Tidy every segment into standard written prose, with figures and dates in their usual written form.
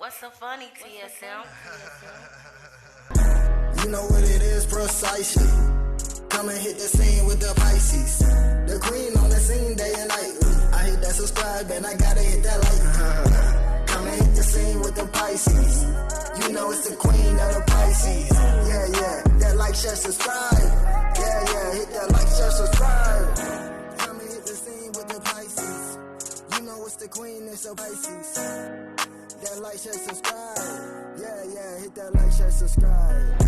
What's so funny, TSM? You know what it is precisely. Come and hit the scene with the Pisces. The queen on the scene day and night. I hit that subscribe and I gotta hit that like. Come and hit the scene with the Pisces. You know it's the queen of the Pisces. Yeah, that like, share, subscribe. Yeah, hit that like, share, subscribe. Come and hit the scene with the Pisces. You know it's the queen, it's the Pisces. That like, share, subscribe. Yeah, hit that like, share, subscribe.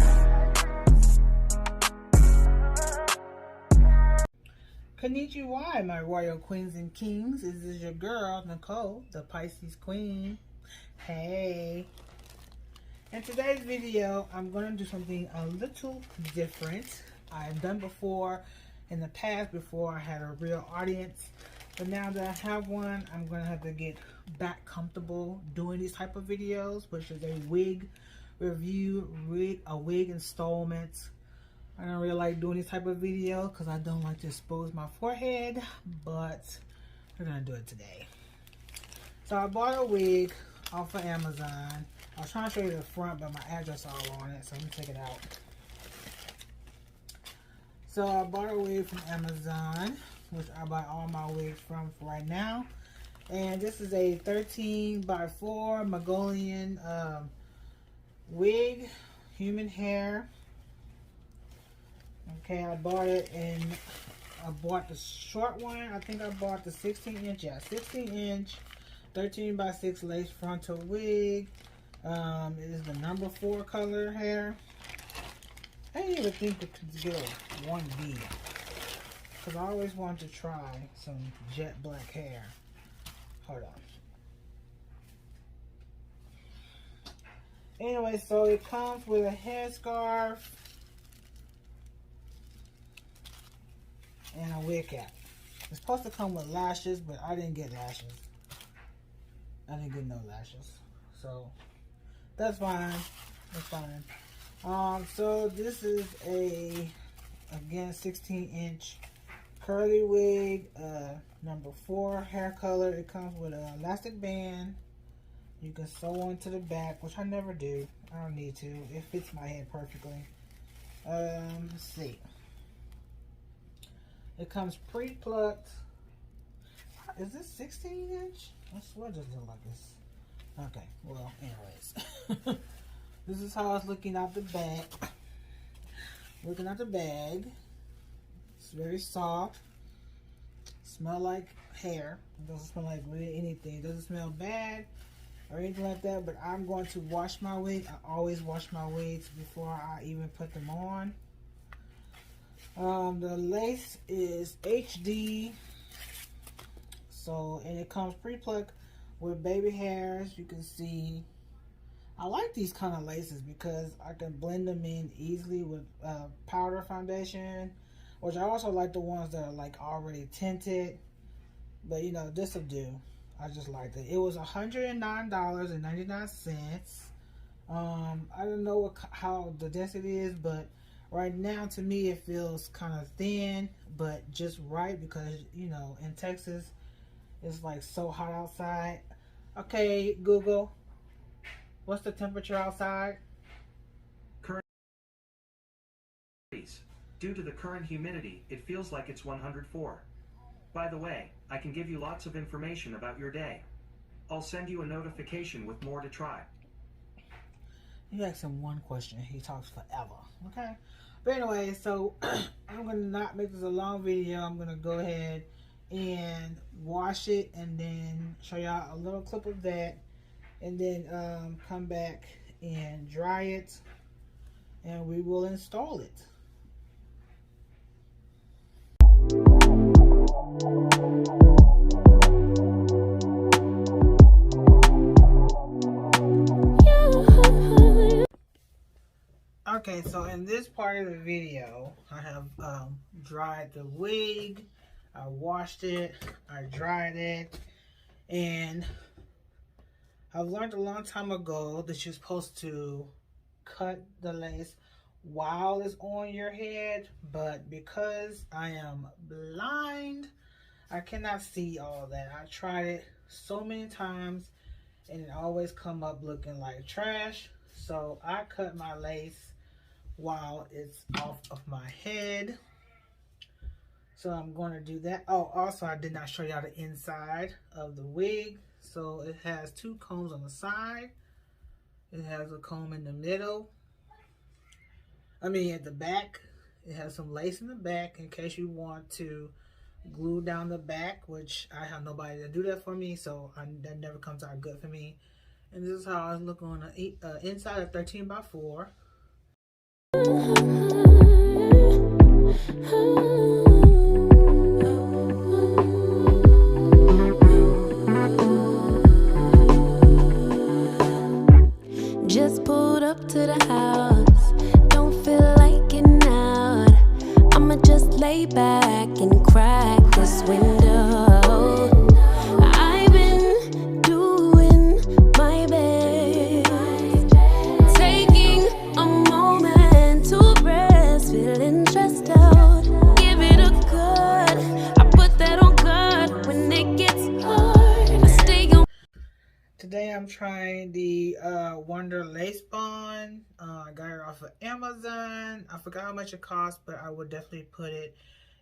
Konnichiwa, my royal queens and kings. This is your girl, Nicole, the Pisces Queen. Hey. In today's video, I'm going to do something a little different. I've done before in the past before I had a real audience. But now that I have one, I'm going to have to get back comfortable doing these type of videos, which is a wig review, a wig installment. I don't really like doing this type of video because I don't like to expose my forehead, but we're going to do it today. So I bought a wig off of Amazon. I was trying to show you the front, but my address all on it, so let me take it out. So I bought a wig from Amazon, which I buy all my wigs from for right now. And this is a 13 by 4 Mongolian wig, human hair. Okay, I bought it and I bought the short one. I think I bought the 16 inch. Yeah, 16 inch, 13 by 6 lace frontal wig. It is the number 4 color hair. I didn't even think it could get a 1B. Because I always wanted to try some jet black hair. Hold on. Anyway, so it comes with a headscarf and a wig cap. It's supposed to come with lashes, but I didn't get lashes. I didn't get no lashes. So that's fine. That's fine. So this is again 16 inch curly wig, number 4 hair color. It comes with an elastic band. You can sew onto the back, which I never do. I don't need to. It fits my head perfectly. Let's see. It comes pre-plucked. Is this 16 inch? I swear it doesn't look like this. Okay, well, anyways. This is how it's looking out the bag. Looking out the bag. It's very soft. Smell like hair. It doesn't smell like really anything. It doesn't smell bad or anything like that, but I'm going to wash my wig. I always wash my wigs before I even put them on. The lace is HD, so, and it comes pre-plucked with baby hairs. You can see, I like these kind of laces because I can blend them in easily with powder foundation, which I also like the ones that are like already tinted, but you know, this will do. I just liked it. It was $109.99. I don't know how the density is, but right now, to me, it feels kind of thin, but just right because, you know, in Texas, it's like so hot outside. Okay, Google, what's the temperature outside? Current due to the current humidity, it feels like it's 104. By the way, I can give you lots of information about your day. I'll send you a notification with more to try. You ask him one question, he talks forever. Okay, but anyway, so I'm gonna not make this a long video. I'm gonna go ahead and wash it and then show y'all a little clip of that, and then come back and dry it, and we will install it. Okay, so in this part of the video, I have dried the wig, I washed it, I dried it, and I've learned a long time ago that you're supposed to cut the lace while it's on your head, but because I am blind, I cannot see all that. I tried it so many times and it always come up looking like trash. So I cut my lace while it's off of my head. So I'm going to do that. Oh, also I did not show y'all the inside of the wig. So it has 2 combs on the side. It has a comb in the middle. I mean at the back. It has some lace in the back in case you want to glue down the back, which I have nobody to do that for me, so that never comes out good for me. And this is how I look on the inside of 13x4. Just pulled up to the house, don't feel like getting out. I'ma just lay back and crack this window. I've been doing my best, taking a moment to rest, feeling stressed out. Give it a good, I put that on good when it gets hard. I stay on. Today I'm trying the Wonder Lace Bond. I got it off of Amazon. I forgot how much it cost, but I will definitely put it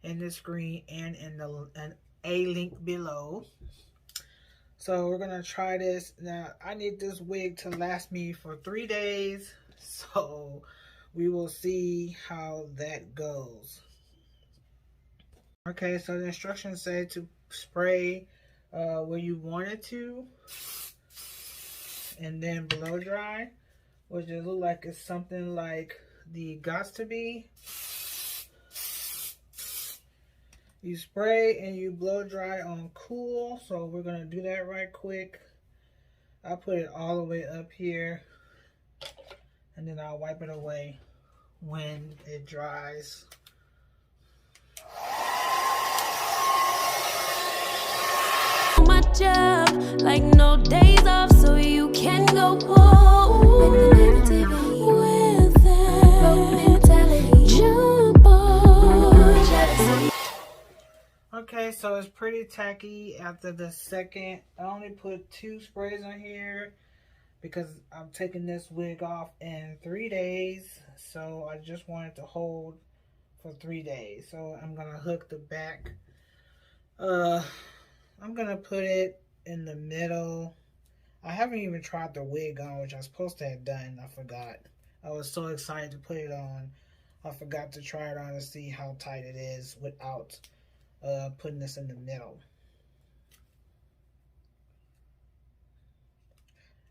in the screen and in a link below. So we're gonna try this. Now I need this wig to last me for 3 days, so we will see how that goes. Okay, so the instructions say to spray where you want it to, and then blow dry, which it look like it's something like the Gots to Be. You spray and you blow dry on cool, so we're gonna do that right quick. I'll put it all the way up here, and then I'll wipe it away when it dries. My job, like no days off, so you can go home with the negativity, with that broke mentality. Jump on. Okay, so it's pretty tacky after the second. I only put 2 sprays on here because I'm taking this wig off in 3 days, so I just wanted to hold for 3 days. So I'm gonna hook the back. I'm gonna put it in the middle. I haven't even tried the wig on, which I was supposed to have done. I forgot. I was so excited to put it on. I forgot to try it on to see how tight it is without putting this in the middle.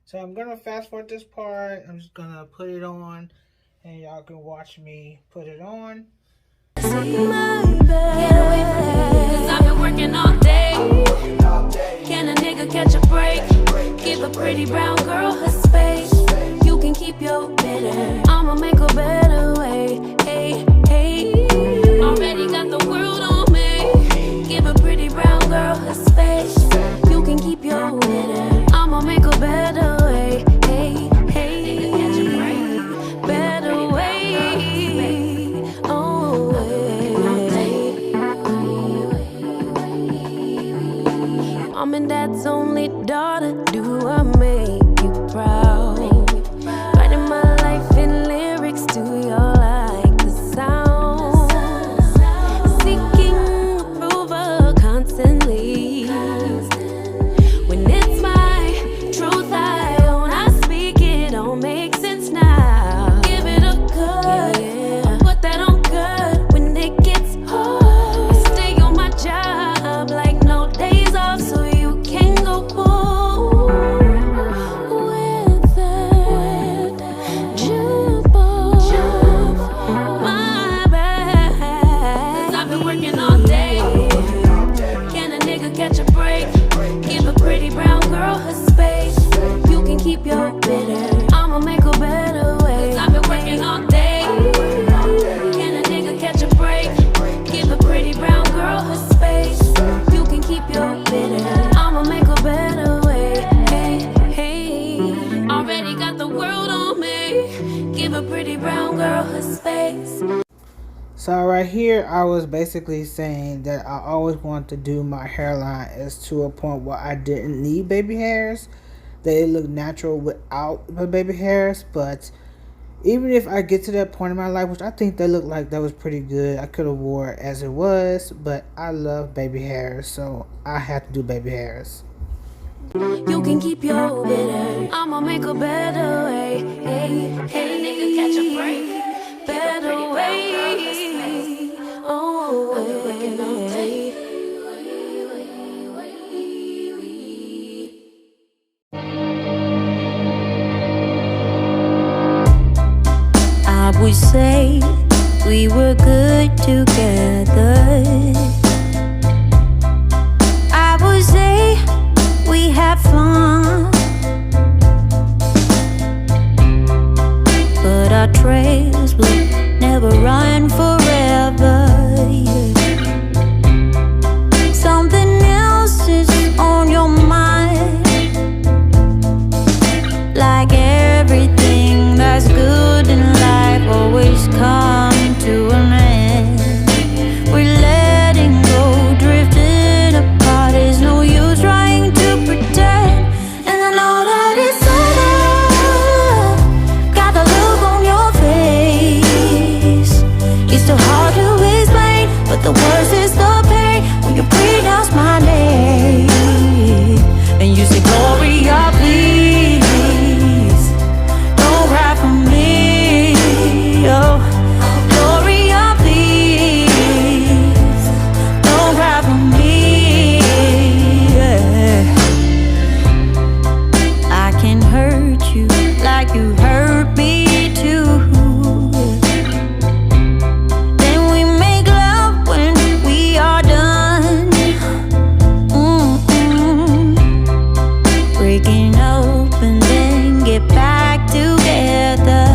So I'm gonna fast forward this part. I'm just gonna put it on, and y'all can watch me put it on. My bed. Get away from me, 'cause I've been working all day. Can a nigga catch a break? Give a pretty brown girl her space. You can keep your bitter, I'ma make a better way. Hey, hey. Already got the world on me. Give a pretty brown girl her space. You can keep your bitter, I'ma make a better way. Hey, hey. Catch a break. Better way. Oh, Mom and Dad's only daughter, do I make you proud? Writing my life in lyrics, do you like the sound? Seeking approval constantly. When it's my truth I own, I speak it, don't make sense now. Give it a good, yeah. Put that on good when it gets hard. I stay on my job like no days off, so you can go home with that jump on my back. 'Cause I've been working all day. Can a nigga catch a break? Give a pretty brown girl her space. You can keep your bitter, I'ma make a better way. 'Cause I've been working all day. Can a nigga catch a break? Give a pretty brown girl her space. You can keep your bitter, I'ma make a better way. Hey, hey. Already got the world on me. Give a pretty brown girl her space. So right here, I was basically saying that I always wanted to do my hairline as to a point where I didn't need baby hairs. they look natural without the baby hairs. But even if I get to that point in my life, which I think they look like that was pretty good, I could have wore it as it was, but I love baby hairs, so I have to do baby hairs. You can keep your bitter. I'ma make a better way. Hey, hey, nigga, catch a break. Better way. Oh, I've been working all day. I would say we were good together. I would say we have fun, but our trails will never run forever. Something else is on your mind, like everything that's good in life always comes to an end. We're letting go, drifting apart. There's no use trying to pretend, and I know that it's over. Got the look on your face. It's too hard to explain, but the worst is the pain when you pronounce my name and you say, Gloria, please don't cry for me. Oh, Gloria, please don't cry for me. Yeah. I can hurt you like you hurt me too. Then we make love when we are done. Breaking up and then get back together.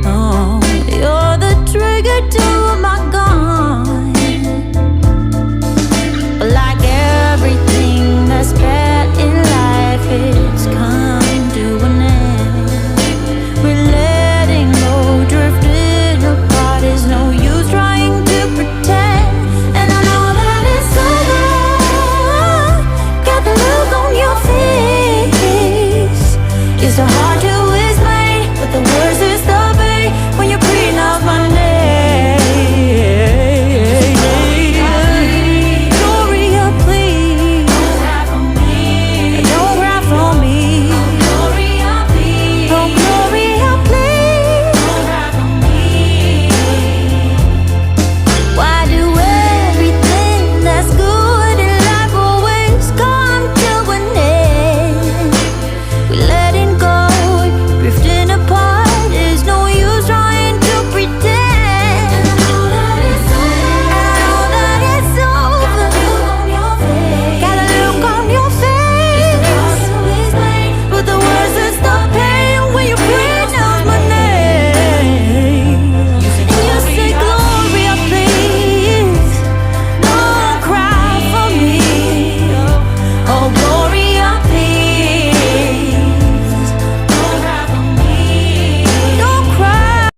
Oh, you're the trigger to my gun. But like everything that's bad in life, it's come to an end. We're letting go, drifting apart. There's no use trying to pretend, and I know that it's over. Got the look on your face. It's so hard to explain, but the worst is the pain when you pronounce my name. Gloria, please don't cry for me. Don't cry for me. Gloria, please. Oh, Gloria, please don't cry for me. Why do everything that's good in life always come to an end? We letting go, drifting apart. There's no use trying to pretend. And I know that it's over. Got a look on your face. But the worst is the pain when you pronounce my name. And you say, Gloria, please don't cry for me. Oh, Gloria, please don't cry for me. Don't cry.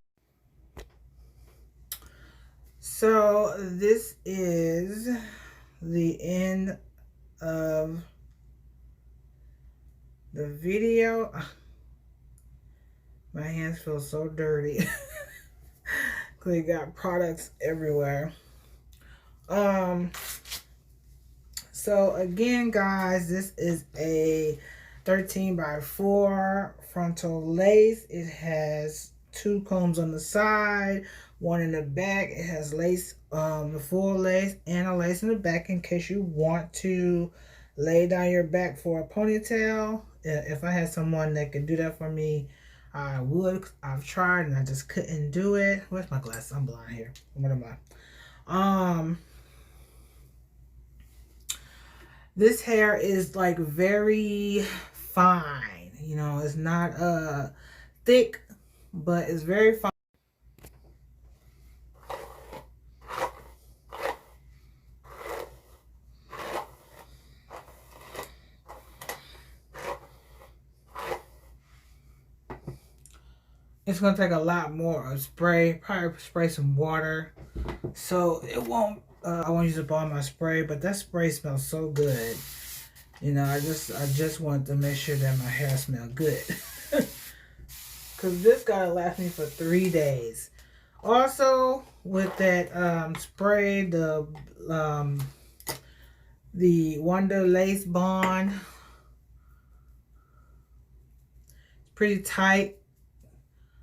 So this is the end of the video. My hands feel so dirty. They got products everywhere. So again, guys, this is a 13x4 frontal lace. It has 2 combs on the side, 1 in the back. It has lace, the full lace, and a lace in the back in case you want to lay down your back for a ponytail. If I had someone that could do that for me, I would. I've tried and I just couldn't do it. Where's my glasses? I'm blind here. What am I? This hair is like very fine. You know, it's not thick, but it's very fine. It's going to take a lot more of spray. Probably spray some water. So it won't, I won't use up all my spray. But that spray smells so good. You know, I just want to make sure that my hair smells good. Because this gotta last me for 3 days. Also, with that spray, the Wonder Lace Bond, pretty tight.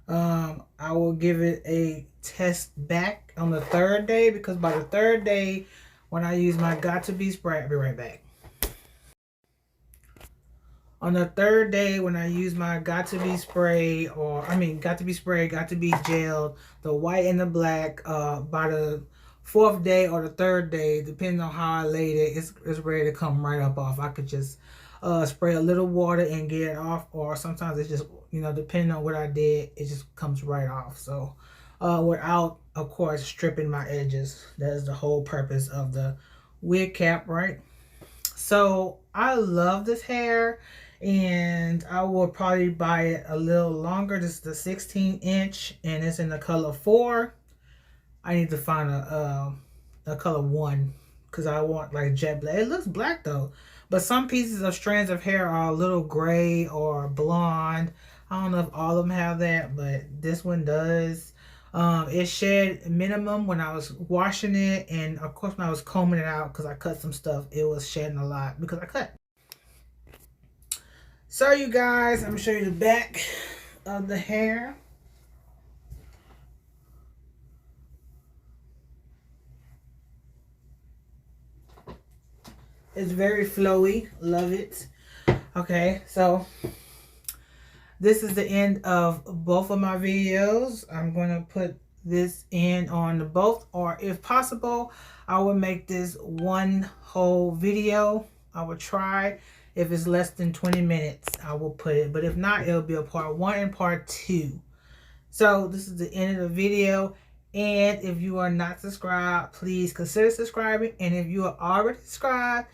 I will give it a test back on the 3rd day, because by the 3rd day, when I use my Got To Be spray, I'll be right back. On the 3rd day, when I use my Got To Be spray, Got To Be spray, Got To Be gel, the white and the black, by the 4th day or the 3rd day, depending on how I laid it, it's ready to come right up off. I could just spray a little water and get it off, or sometimes it's just, you know, depending on what I did, it just comes right off. So without, of course, stripping my edges. That is the whole purpose of the wig cap, right? So I love this hair, and I will probably buy it a little longer. This is the 16-inch, and it's in the color 4. I need to find a color 1, because I want like jet black. It looks black though, but some pieces of strands of hair are a little gray or blonde. I don't know if all of them have that, but this one does. It shed minimum when I was washing it, and of course when I was combing it out, because I cut some stuff, it was shedding a lot because I cut. So you guys, I'm gonna show you the back of the hair. It's very flowy, love it. Okay, so this is the end of both of my videos. I'm going to put this in on the both, or if possible, I will make this one whole video. I will try. If it's less than 20 minutes, I will put it. But if not, it'll be a part 1 and part 2. So this is the end of the video. And if you are not subscribed, please consider subscribing. And if you are already subscribed,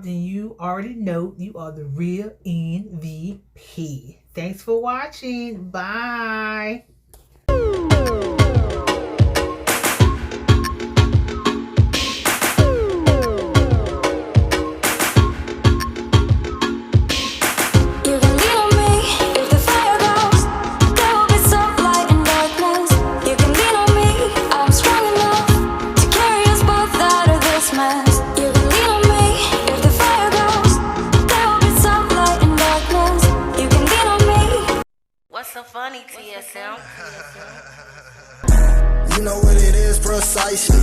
then you already know you are the real MVP. Thanks for watching. Bye. So funny, TSM. You know what it is precisely.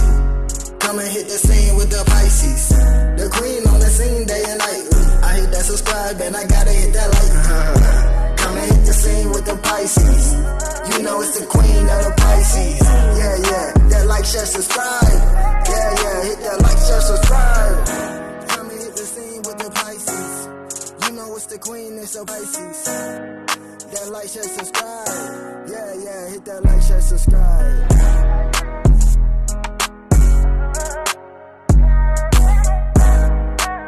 Come and hit the scene with the Pisces. The queen on the scene day and night. I hit that subscribe and I gotta hit that like. Come and hit the scene with the Pisces. You know it's the queen of the Pisces. Yeah, that like, share, subscribe. Yeah, hit that like, share, subscribe. Come and hit the scene with the Pisces. You know it's the queen, it's the Pisces. That like, share, subscribe. Yeah, hit that like, share, subscribe.